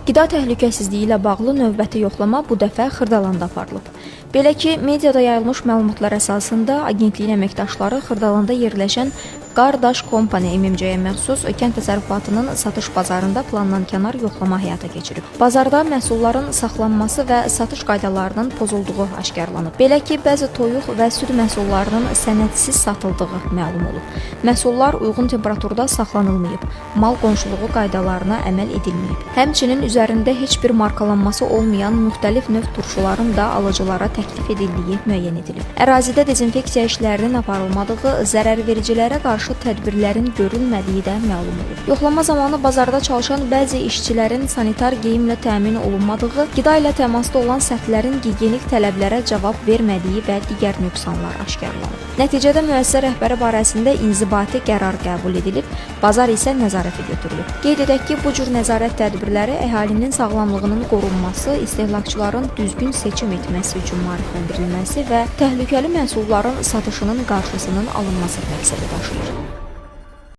Qida təhlükəsizliyi ilə bağlı növbəti yoxlama bu dəfə Xırdalanda aparılıb. Belə ki, mediada yayılmış məlumatlar əsasında agentliyin əməkdaşları Xırdalanda yerləşən Qardaş Company MMC-yə məxsus kənd təsərrüfatının satış bazarında planlankənar yoxlama həyata keçirib. Bazarda məhsulların saxlanması və satış qaydalarının pozulduğu aşkarlanıb. Belə ki, bəzi toyuq və süd məhsullarının sənədsiz satıldığı məlum olub. Məhsullar uyğun temperaturda saxlanılmayıb, mal qonşuluğu qaydalarına əməl edilməyib. Həmçinin üzərində heç bir markalanması olmayan müxtəlif növ turşuların da alıcılara təklif edildiyi müəyyən edilib. Ərazidə dezinfeksiya işlərinin aparılmadığı, zərərvericilərə qarşı tədbirlərin görülmədiyi də məlum olub. Yoxlama zamanı bazarda çalışan bəzi işçilərin sanitar geyimlə təmin olunmadığı, qida ilə təmasda olan səthlərin gigiyenik tələblərə cavab vermədiyi və digər nöqsanlar aşkarlanıb. Nəticədə müəssisə rəhbəri barəsində inzibati qərar qəbul edilib, bazar isə nəzarətə götürülüb. Qeyd edək ki, bu cür nəzarət tədbirləri əhalinin sağlamlığının qorunması, istehlakçıların düzgün seçim etməsi üçün maarifləndirilməsi və təhlükəli məhsulların satışının qarşısının alınması məqsədi daşıyır.